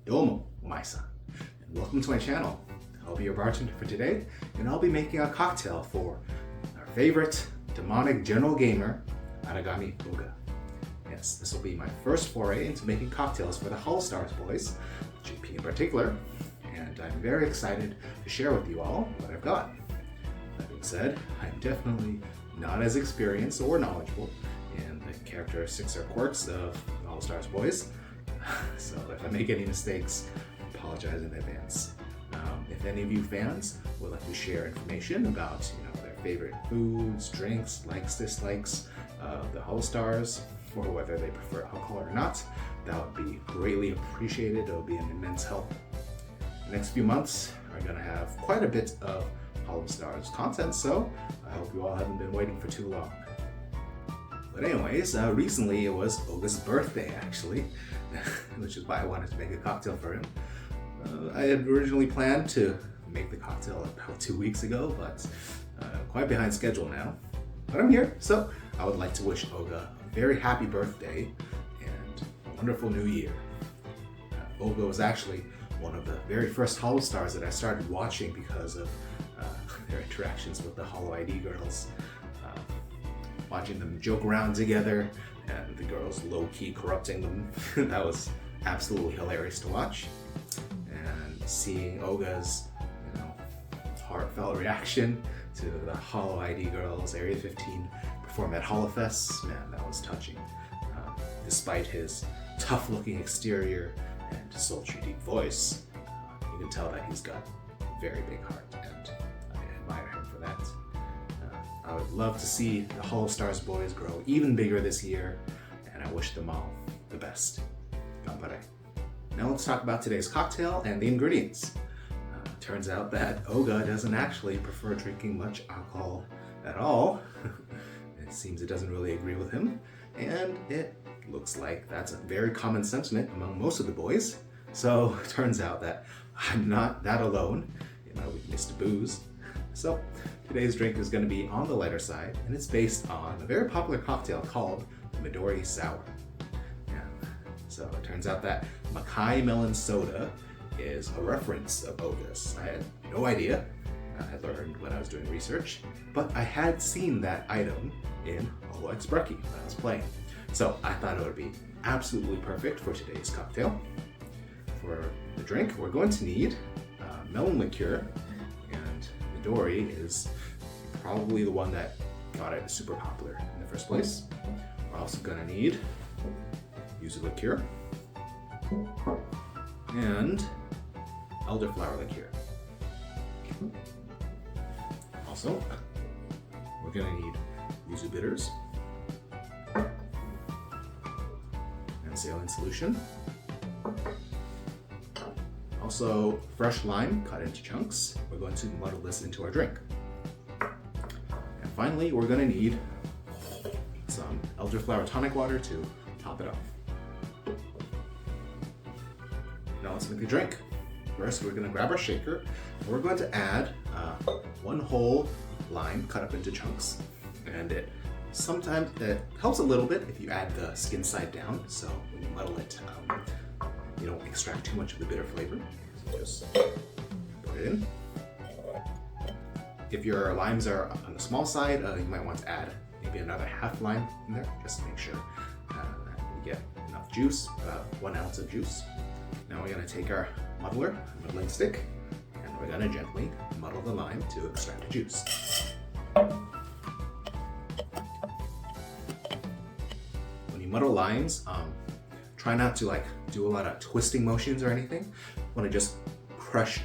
Domo, omae-san, and welcome to my channel. I'll be your bartender for today, and I'll be making a cocktail for our favorite demonic general gamer, Aragami Oga. Yes, this will be my first foray into making cocktails for the Holostars boys, JP in particular, and I'm very excited to share with you all what I've got. That being said, I'm definitely not as experienced or knowledgeable in the characteristics or quirks of the Holostars boys, so if I make any mistakes, I apologize in advance. If any of you fans would like to share information about their favorite foods, drinks, likes, dislikes of the holostars, or whether they prefer alcohol or not, that would be greatly appreciated. It would be an immense help. The next few months are going to have quite a bit of holostars content, so I hope you all haven't been waiting for too long. But anyways, recently it was Oga's birthday actually, which is why I wanted to make a cocktail for him. I had originally planned to make the cocktail about 2 weeks ago, but quite behind schedule now. But I'm here, so I would like to wish Oga a very happy birthday and a wonderful new year. Oga was actually one of the very first holostars that I started watching because of their interactions with the Holo ID girls. Watching them joke around together and the girls low-key corrupting them. That was absolutely hilarious to watch. And seeing Oga's heartfelt reaction to the Holo ID girls, Area 15, perform at HoloFest, man, that was touching. Despite his tough-looking exterior and sultry deep voice, you can tell that he's got a very big heart, and I admire him for that. I would love to see the Holostars boys grow even bigger this year, and I wish them all the best. Ganbare. Now let's talk about today's cocktail and the ingredients. Turns out that Oga doesn't actually prefer drinking much alcohol at all. It seems it doesn't really agree with him, and it looks like that's a very common sentiment among most of the boys. So it turns out that I'm not that alone in my weakness to booze. So today's drink is going to be on the lighter side, and it's based on a very popular cocktail called Midori Sour. Yeah. So it turns out that Makai melon soda is a reference of Oga's. I had no idea. I learned when I was doing research, but I had seen that item in HoloLivejp when I was playing. So I thought it would be absolutely perfect for today's cocktail. For the drink, we're going to need melon liqueur, and Midori is probably the one that got it super popular in the first place. We're also going to need Yuzu Liqueur and Elderflower Liqueur. Also, we're going to need Yuzu bitters and saline solution. Also, fresh lime cut into chunks. We're going to muddle this into our drink. And finally, we're going to need some elderflower tonic water to top it off. Now let's make the drink. First, we're going to grab our shaker, and we're going to add one whole lime cut up into chunks. And sometimes it helps a little bit if you add the skin side down, so when you muddle it, you don't extract too much of the bitter flavor. So just put it in. If your limes are on the small side, you might want to add maybe another half lime in there, just to make sure that you get enough juice, about 1 ounce of juice. Now we're going to take our muddling stick, and we're going to gently muddle the lime to extract the juice. When you muddle limes, try not to do a lot of twisting motions or anything. You want to just crush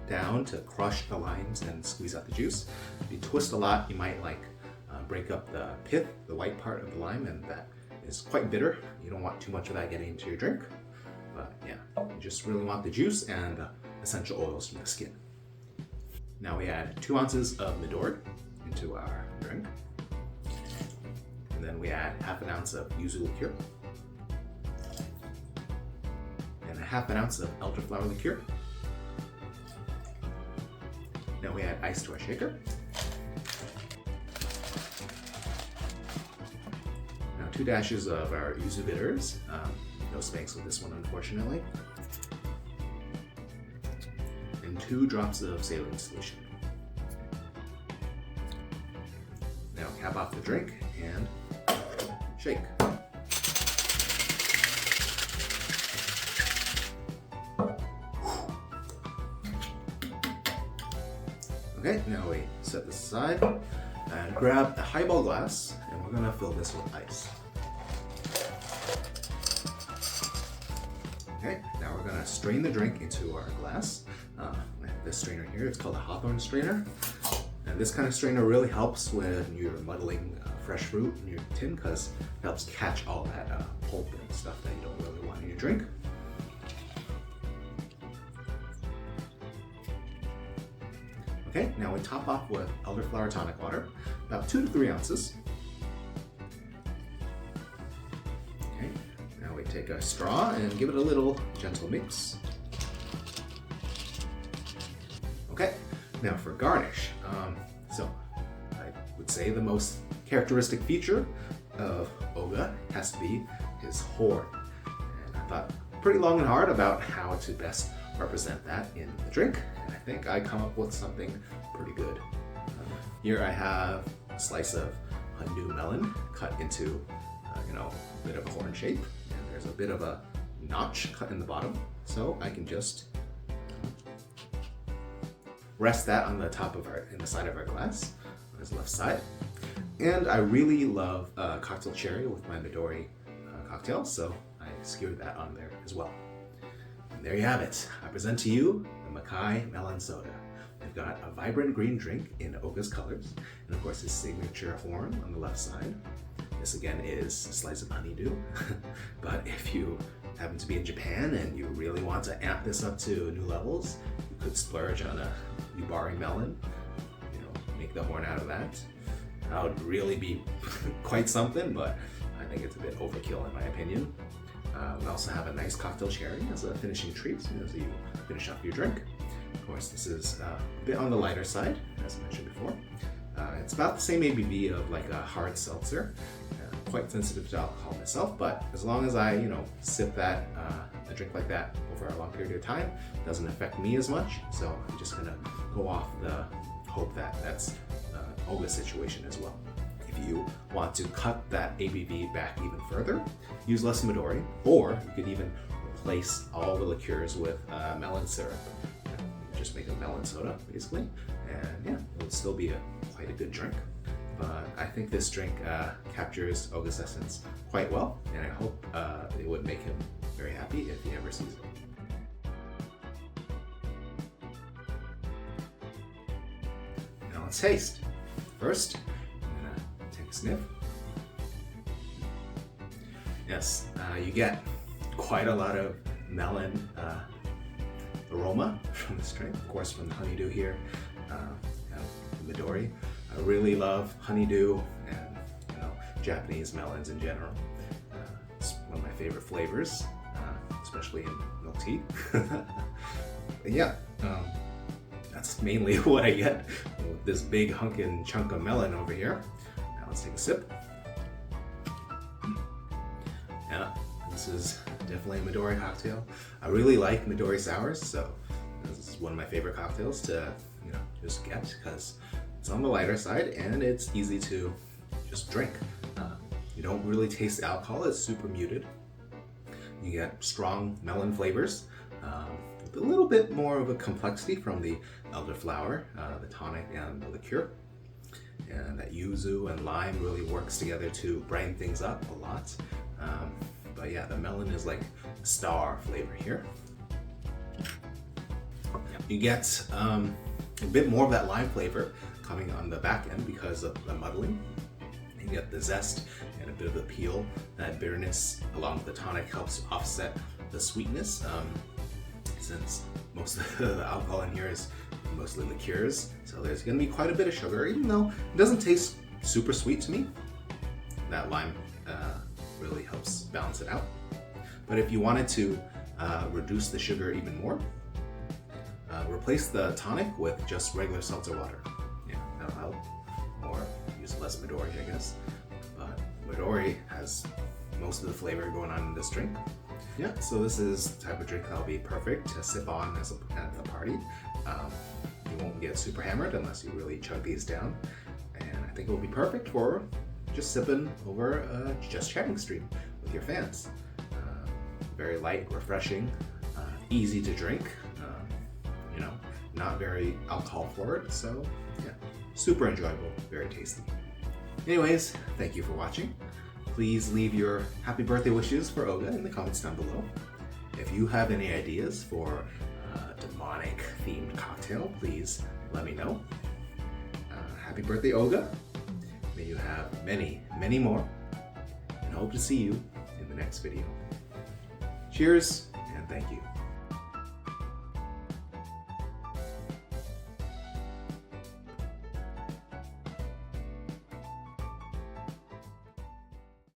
down to crush the limes and squeeze out the juice. If you twist a lot, you might break up the pith, the white part of the lime, and that is quite bitter. You don't want too much of that getting into your drink. But yeah, you just really want the juice and the essential oils from the skin. Now we add 2 ounces of Midori into our drink. And then we add half an ounce of Yuzu Liqueur. And a half an ounce of Elderflower Liqueur. Now we add ice to our shaker. Now 2 dashes of our Yuzu bitters. No Spanx with this one, unfortunately. and 2 drops of saline solution. Now cap off the drink and shake. Okay, now we set this aside and grab a highball glass, and we're gonna fill this with ice. Okay, now we're gonna strain the drink into our glass. This strainer here, it's called a Hawthorne strainer. And this kind of strainer really helps when you're muddling fresh fruit in your tin, because it helps catch all that pulp and stuff that you don't really want in your drink. Okay, now we top off with elderflower tonic water, about 2 to 3 ounces. Okay, now we take a straw and give it a little gentle mix. Okay, now for garnish. So I would say the most characteristic feature of Oga has to be his horn. And I thought pretty long and hard about how to best represent that in the drink, and I think I come up with something pretty good. Here I have a slice of honeydew melon cut into a bit of a horn shape, and there's a bit of a notch cut in the bottom, so I can just rest that on the top of in the side of our glass on his left side. And I really love cocktail cherry with my Midori cocktail, so I skewered that on there as well. And there you have it. I present to you the Makai Melon Soda. We've got a vibrant green drink in Oga's colors, and of course his signature horn on the left side. This again is a slice of honeydew, but if you happen to be in Japan and you really want to amp this up to new levels, you could splurge on a Yubari melon, make the horn out of that. That would really be quite something, but I think it's a bit overkill in my opinion. We also have a nice cocktail cherry as a finishing treat as you finish up your drink. Of course, this is a bit on the lighter side, as I mentioned before. It's about the same ABV of like a hard seltzer. Quite sensitive to alcohol myself, but as long as I, sip that, a drink like that over a long period of time, it doesn't affect me as much. So I'm just gonna go off the hope that that's Oga situation as well. If you want to cut that ABV back even further, use less Midori, or you could even replace all the liqueurs with melon syrup. Just make a melon soda, basically, and yeah, it would still be quite a good drink. But I think this drink captures Oga's essence quite well, and I hope it would make him very happy if he ever sees it. Now let's taste. First, I'm gonna take a sniff. Yes, you get quite a lot of melon aroma from this drink. Of course, from the honeydew here, Midori. I really love honeydew and Japanese melons in general. It's one of my favorite flavors, especially in milk tea. But yeah, that's mainly what I get with this big hunkin' chunk of melon over here. Now let's take a sip. Yeah, this is definitely a Midori cocktail. I really like Midori Sours, so this is one of my favorite cocktails to just get, because it's on the lighter side and it's easy to just drink. You don't really taste the alcohol, it's super muted. You get strong melon flavors with a little bit more of a complexity from the elderflower, the tonic, and the liqueur. And that yuzu and lime really works together to brighten things up a lot. But yeah, the melon is like a star flavor here. You get a bit more of that lime flavor coming on the back end because of the muddling. You get the zest and a bit of the peel. That bitterness along with the tonic helps offset the sweetness, since most of the alcohol in here is mostly liqueurs. So there's going to be quite a bit of sugar, even though it doesn't taste super sweet to me. That lime really helps balance it out. But if you wanted to reduce the sugar even more, replace the tonic with just regular seltzer water. Yeah, that'll help. Or use less Midori, I guess. But Midori has most of the flavor going on in this drink. Yeah, so this is the type of drink that'll be perfect to sip on at a party. You won't get super hammered unless you really chug these down. And I think it will be perfect for just sipping over a just chatting stream with your fans. Very light, refreshing, easy to drink, you know, not very alcohol forward, so yeah, super enjoyable, very tasty. Anyways, thank you for watching. Please leave your happy birthday wishes for Oga in the comments down below. If you have any ideas for a demonic themed cocktail, please let me know. Happy birthday, Oga. May you have many, many more, and hope to see you in the next video. Cheers, and thank you.